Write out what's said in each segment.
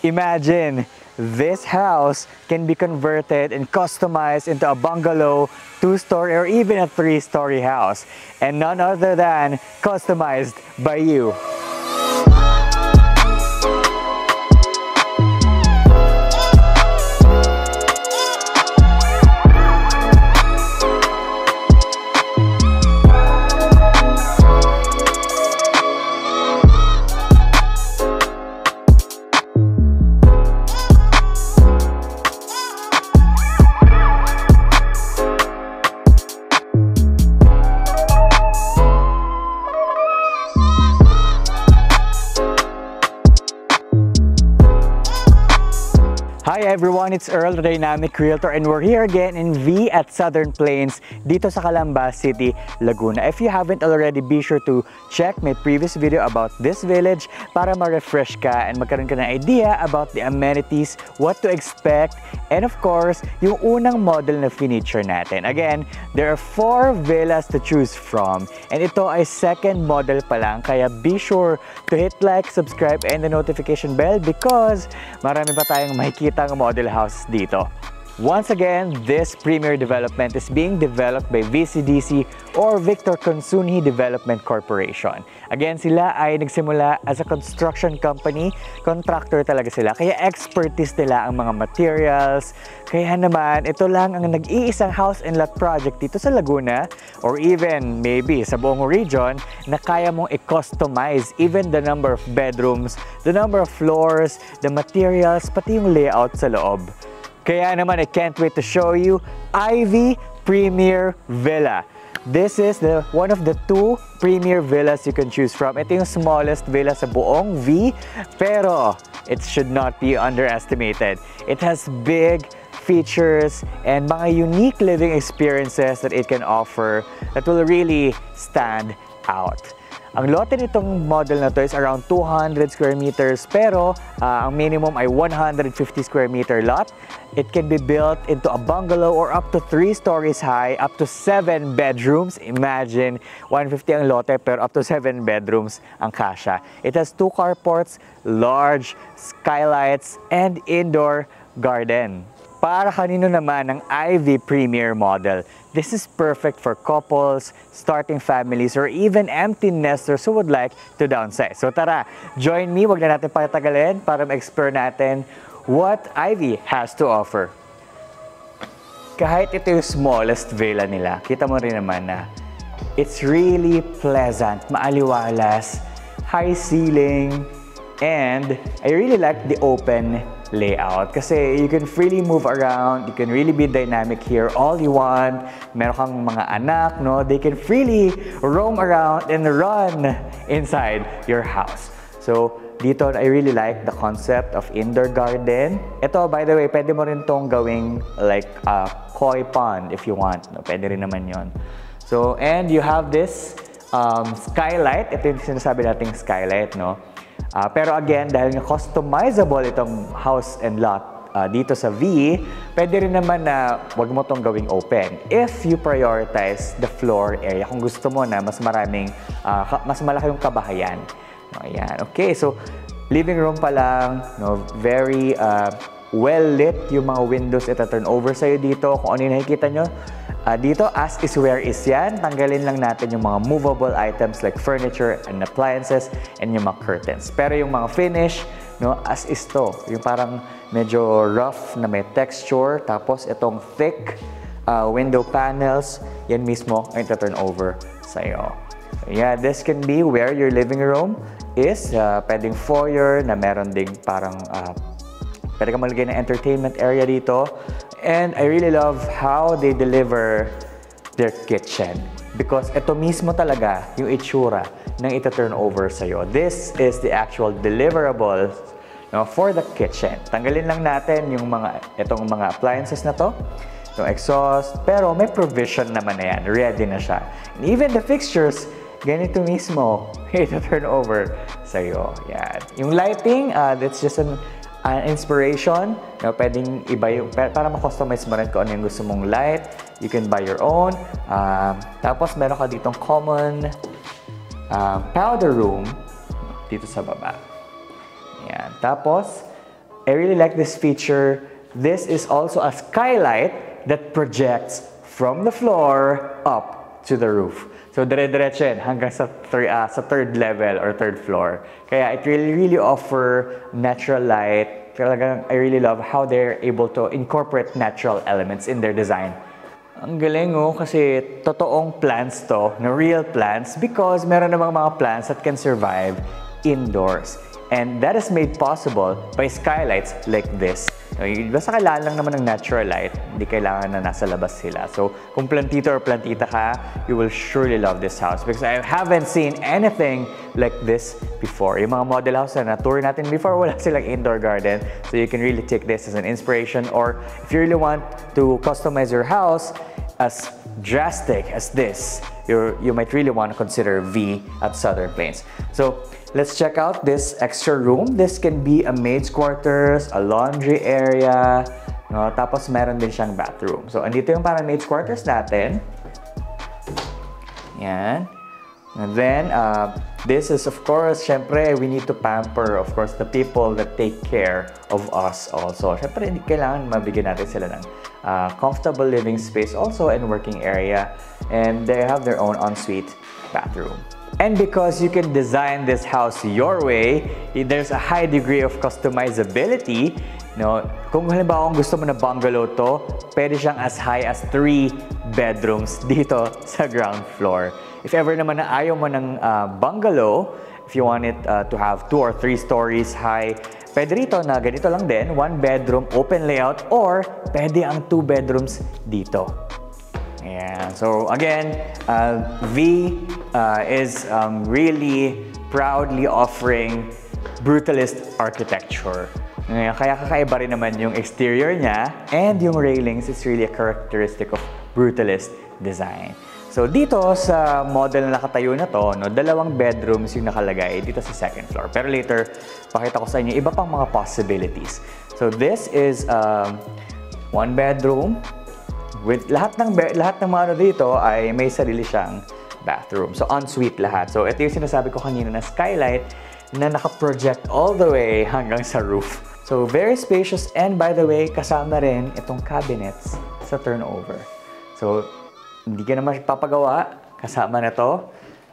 Imagine, this house can be converted and customized into a bungalow, 2-story, or even a 3-story house. And none other than customized by you. Hi everyone, it's Earl, the Dynamic Realtor, and we're here again in V at Southern Plains dito sa Calamba City, Laguna. If you haven't already, be sure to check my previous video about this village para ma-refresh ka and magkaroon ka ng idea about the amenities, what to expect, and of course, yung unang model na feature natin. Again, there are 4 villas to choose from, and ito ay second model pa lang, kaya be sure to hit like, subscribe, and the notification bell because marami pa tayong makikita ang model house dito. Once again, this premier development is being developed by VCDC or Victor Consunji Development Corporation. Again, sila ay nagsimula as a construction company, contractor talaga sila, kaya expertise nila ang mga materials. Kaya naman, ito lang ang nag-iisang house and lot project dito sa Laguna or even maybe sa buong region na kaya mong i-customize even the number of bedrooms, the number of floors, the materials, pati yung layout sa loob. Kaya naman, I can't wait to show you Ivy Premier Villa. This is one of the 2 premier villas you can choose from. Ito yung smallest villa sa buong V, pero it should not be underestimated. It has big features and mga unique living experiences that it can offer that will really stand out. Ang lote nitong model na to is around 200 square meters pero ang minimum ay 150 square meter lot. It can be built into a bungalow or up to 3 stories high, up to 7 bedrooms. Imagine, 150 ang lote pero up to 7 bedrooms ang kasya. It has 2 carports, large skylights, and indoor garden. Para kanino naman ang Ivy Premier model? This is perfect for couples, starting families, or even empty nesters who would like to downsize. So tara, join me, wag na natin patagalin para ma-explore natin what Ivy has to offer. Kahit ito yung smallest villa nila, kita mo rin naman na it's really pleasant, maaliwalas, high ceiling, and I really like the open layout kasi you can freely move around, you can really be dynamic here all you want. Meron kang mga anak, no? They can freely roam around and run inside your house. So dito, I really like the concept of indoor garden. Ito, by the way, pwede mo rin tong gawing like a koi pond if you want, no? Pwede rin naman yon. So, and you have this skylight. Ito yung sinasabi nating skylight, no? Pero again, dahil nga customizable itong house and lot dito sa V, pwede rin naman na wag mo itong gawing open. If you prioritize the floor area, kung gusto mo na mas maraming, mas malaki yung kabahayan. Ayan. Okay, so living room pa lang, no, very well lit yung mga windows. Ito turn over sa'yo dito. Kung ano yung nakikita nyo, dito, as is where is yan. Tanggalin lang natin yung mga movable items like furniture and appliances and yung mga curtains. Pero yung mga finish, no, as is to. Yung parang medyo rough na may texture. Tapos itong thick window panels, yan mismo ang ito-turn over sa'yo. Yeah, this can be where your living room is. Pwedeng foyer na meron ding parang pwede ka malagay ng entertainment area dito. And I really love how they deliver their kitchen. Because ito mismo talaga yung itsura ng ita-turn over sa'yo. This is the actual deliverable, no, for the kitchen. Tanggalin lang natin yung itong mga appliances na to. Yung exhaust. Pero may provision naman na yan. Ready na siya. And even the fixtures, ganito mismo ita-turn over sa'yo. Yan. Yung lighting, that's just an inspiration, no, pwedeng iba yung, para ma-customize mo rin kung ano yung gusto mong light, you can buy your own. Tapos meron ka ditong common powder room dito sa baba. Yan. Tapos I really like this feature. This is also a skylight that projects from the floor up to the roof. So dire-diretso yan hanggang sa third level or third floor. Kaya it really offer natural light. Talagang I really love how they're able to incorporate natural elements in their design. Ang galing kasi totoong plants to, na real plants, because meron namang mga plants that can survive indoors. And that is made possible by skylights like this. Basta kailangan lang naman ng natural light, hindi kailangan na nasa labas sila. So kung plantito or plantita ka, you will surely love this house because I haven't seen anything like this before. Yung mga model house na tour natin before, wala silang indoor garden. So you can really take this as an inspiration, or if you really want to customize your house as drastic as this, you might really want to consider V at Southern Plains. So let's check out this extra room. This can be a maid's quarters, a laundry area, no? Tapos meron din siyang bathroom. So andito yung parang maid's quarters natin. Yan. And then this is, of course, syempre we need to pamper, of course, the people that take care of us also. Syempre hindi kailangan mabigyan natin sila ng comfortable living space also and working area, and they have their own ensuite bathroom. And because you can design this house your way, there's a high degree of customizability. No, kung halimbawa gusto mo na bungalow to, pwede siyang as high as 3 bedrooms dito sa ground floor. If ever naman na ayaw mo ng bungalow, if you want it to have 2 or 3 stories high, pwede rito na ganito lang din, 1 bedroom, open layout, or pwede ang 2 bedrooms dito. Yeah. So again, V is really proudly offering brutalist architecture. Kaya kakaiba rin naman yung exterior niya, and yung railings is really a characteristic of brutalist design. So dito sa model na nakatayo na to, 2 bedrooms yung nakalagay dito sa second floor. Pero later, pakita ko sa inyo iba pang mga possibilities. So this is 1 bedroom with lahat ng mga ano dito ay may sarili siyang bathroom. So ensuite lahat. So ito yung sinasabi ko kanina na skylight na naka-project all the way hanggang sa roof. So very spacious, and by the way, kasama rin itong cabinets sa turnover. So hindi ka naman papagawa, kasama na to.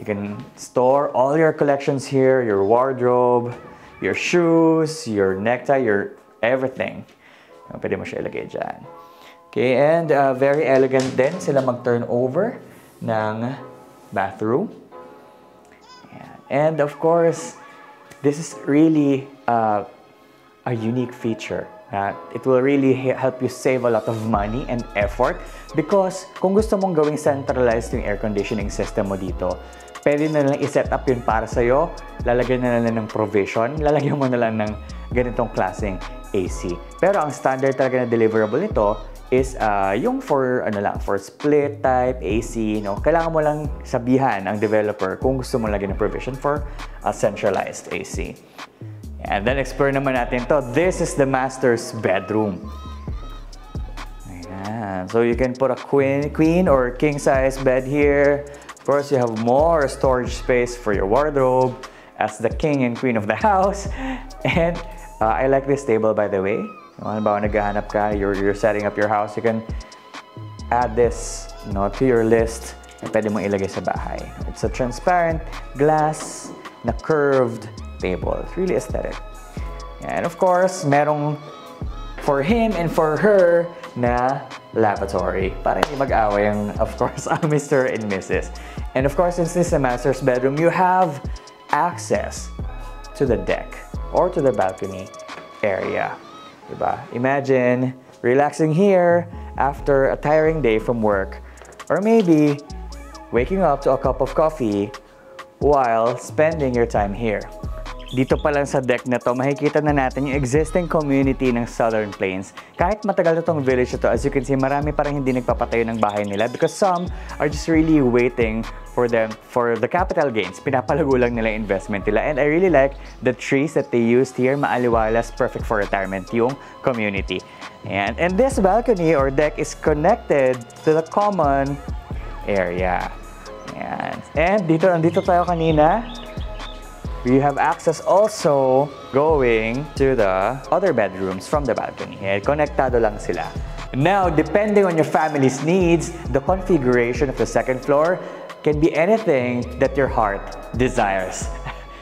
You can store all your collections here, your wardrobe, your shoes, your necktie, your everything. Pwede mo siya ilagay dyan. Okay, and very elegant din sila mag-turnover ng bathroom. And of course, this is really a unique feature. It will really help you save a lot of money and effort, because kung gusto mong gawing centralized yung air conditioning system mo dito, pwede na lang i-set up yun para sa'yo, lalagyan na lang ng provision, lalagyan mo na lang ng ganitong klaseng AC. Pero ang standard talaga na deliverable nito is yung for split type AC, no? Kailangan mo lang sabihan ang developer kung gusto mo lagyan ng provision for a centralized AC. And then explore naman natin to. This is the master's bedroom. Ayan. So you can put a queen or king size bed here. Of course, you have more storage space for your wardrobe as the king and queen of the house. And I like this table, by the way. Halimbawa naghahanap ka, you're setting up your house, you can add this, to your list na pwede mong ilagay sa bahay. It's a transparent glass na curved table. It's really aesthetic. And of course, merong for him and for her na lavatory para hindi mag-away ang, of course, ang Mr. and Mrs. And of course, since this is a master's bedroom, you have access to the deck or to the balcony area. Diba? Imagine relaxing here after a tiring day from work, or maybe waking up to a cup of coffee while spending your time here. Dito pa lang sa deck na to, makikita na natin yung existing community ng Southern Plains. Kahit matagal na tong village na to, as you can see, marami parang hindi nagpapatayo ng bahay nila because some are just really waiting for the capital gains. Pinapalago lang nila investment nila. And I really like the trees that they used here. Maaliwalas, perfect for retirement yung community. And this balcony or deck is connected to the common area. And dito tayo kanina. you have access also going to the other bedrooms from the balcony. Konektado lang sila. Now, depending on your family's needs, the configuration of the second floor can be anything that your heart desires.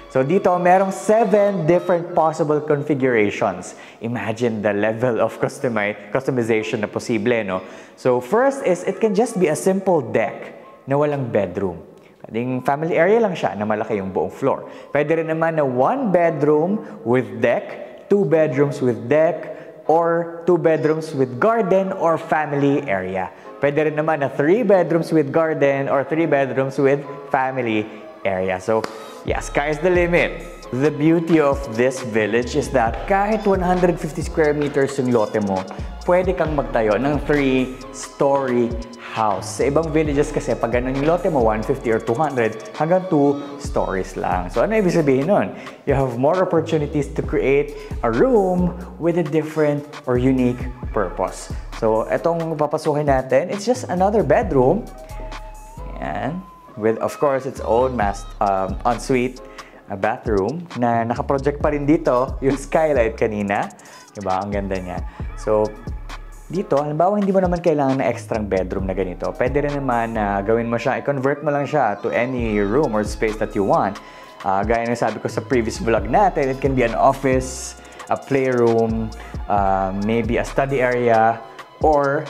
So dito, merong 7 different possible configurations. Imagine the level of customization na posible, no? So first is, it can just be a simple deck na walang bedroom. Pwedeng family area lang siya na malaki yung buong floor. Pwede rin naman na 1 bedroom with deck, 2 bedrooms with deck, or 2 bedrooms with garden or family area. Pwede rin naman na 3 bedrooms with garden or 3 bedrooms with family area. So, yeah, sky's the limit. The beauty of this village is that kahit 150 square meters yung lote mo, pwede kang magtayo ng 3-story house. Sa ibang villages kasi, pag ganun yung lote mo, 150 or 200, hanggang 2 stories lang. So ano ibig sabihin nun? You have more opportunities to create a room with a different or unique purpose. So etong papasukin natin, it's just another bedroom. Ayan. With, of course, its own ensuite bathroom na nakaproject pa rin dito yung skylight kanina. Diba? Ang ganda niya. So, dito, halimbawa hindi mo naman kailangan na extra bedroom na ganito. Pwede rin naman na gawin mo siya, i-convert mo lang siya to any room or space that you want. Gaya ng sabi ko sa previous vlog natin, it can be an office, a playroom, maybe a study area, or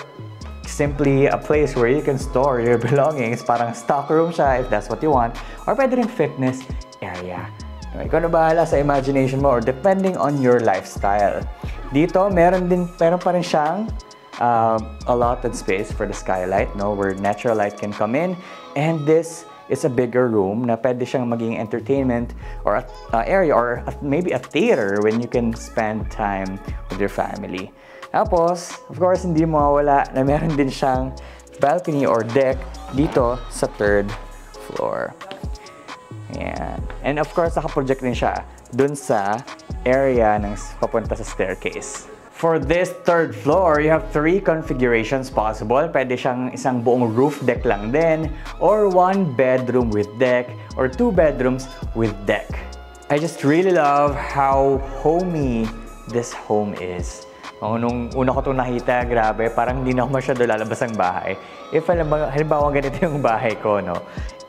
simply a place where you can store your belongings. Parang stock room siya if that's what you want. Or pwede rin fitness area. Ikaw na bahala sa imagination mo or depending on your lifestyle. Dito, meron pa rin siyang allotted space for the skylight, no, where natural light can come in. And this is a bigger room na pwede siyang maging entertainment or area or maybe a theater when you can spend time with your family. Tapos, of course, hindi mawawala na meron din siyang balcony or deck dito sa 3rd floor. Ayan. And of course, nakaproject din siya dun sa area ng papunta sa staircase. For this 3rd floor, you have 3 configurations possible. Pwede siyang isang buong roof deck lang din, or 1 bedroom with deck, or 2 bedrooms with deck. I just really love how homey this home is. Nung una ko itong nakita, grabe, parang hindi na ako masyado lalabas ng bahay. If halimbawa ganito yung bahay ko, no?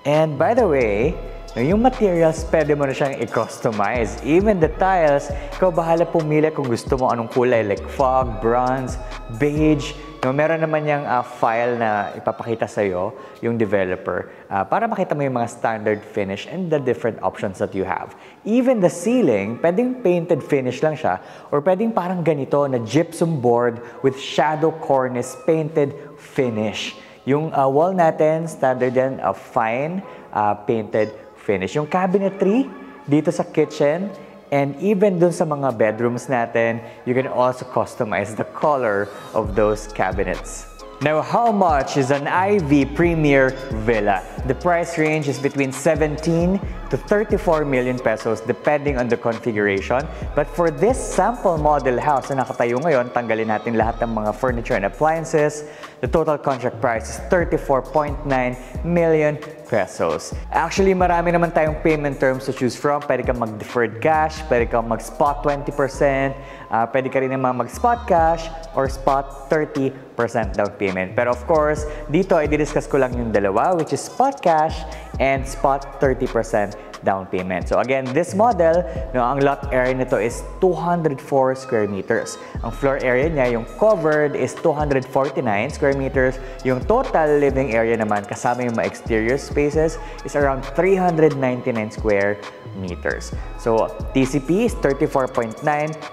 And by the way, yung materials, pwede mo na siyang i-customize. Even the tiles, ikaw bahala pumili kung gusto mo anong kulay, like fog, bronze, beige. Meron naman yung file na ipapakita sa'yo, yung developer, para makita mo yung mga standard finish and the different options that you have. Even the ceiling, pwedeng painted finish lang siya, or pwedeng parang ganito na gypsum board with shadow cornice painted finish. Yung wall natin, standard yan, fine painted finish. Yung cabinetry dito sa kitchen and even dun sa mga bedrooms natin, you can also customize the color of those cabinets. Now, how much is an Ivy Premier Villa? The price range is between 17 to 34 million pesos depending on the configuration. But for this sample model house na nakatayo ngayon, tanggalin natin lahat ng mga furniture and appliances. The total contract price is 34.9 million pesos. Actually, marami naman tayong payment terms to choose from. Pwede kang mag-deferred cash, pwede kang mag-spot 20%, pwede ka rin naman mag-spot cash or spot 30% down payment. Pero of course, dito ay didiscuss ko lang yung dalawa, which is spot cash and spot 30% down payment. So again, this model, ang lot area nito is 204 square meters. Ang floor area niya, yung covered, is 249 square meters. Yung total living area naman, kasama yung mga exterior spaces, is around 399 square meters. So TCP is 34.9.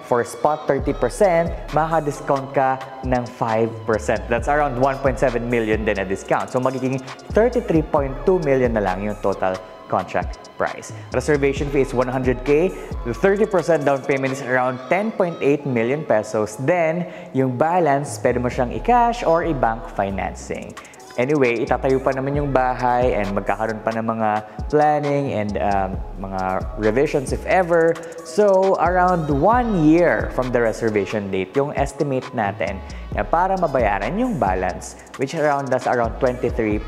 For spot 30%, makaka-discount ka ng 5%. That's around 1.7 million din na discount. So magiging 33.2 million na lang yung total contract price. Reservation fee is 100K. The 30% down payment is around 10.8 million pesos. Then, yung balance, pwede mo siyang i-cash or i-bank financing. Anyway, itatayo pa naman yung bahay and magkakaroon pa ng mga planning and mga revisions if ever. So, around 1 year from the reservation date, yung estimate natin na para mabayaran yung balance, which that's around 23.2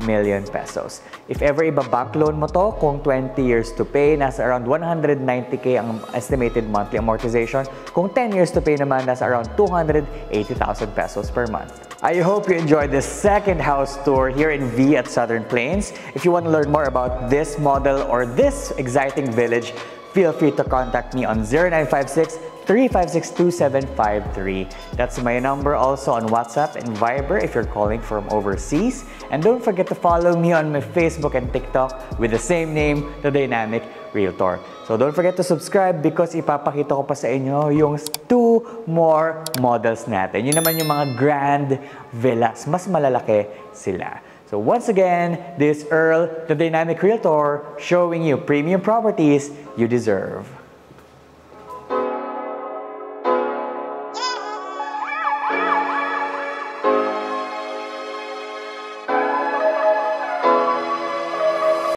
million pesos. If ever iba-bank loan mo to, kung 20 years to pay, nasa around 190K ang estimated monthly amortization. Kung 10 years to pay naman, nasa around 280,000 pesos per month. I hope you enjoyed this second house tour here in V at Southern Plains. If you want to learn more about this model or this exciting village, feel free to contact me on 0956-356-2753. That's my number also on WhatsApp and Viber if you're calling from overseas. And don't forget to follow me on my Facebook and TikTok with the same name, The Dynamic Realtor. So don't forget to subscribe because ipapakita ko pa sa inyo yung 2 more models natin. Yun naman yung mga grand villas. Mas malalaki sila. So once again, this is Earl, The Dynamic Realtor, showing you premium properties you deserve.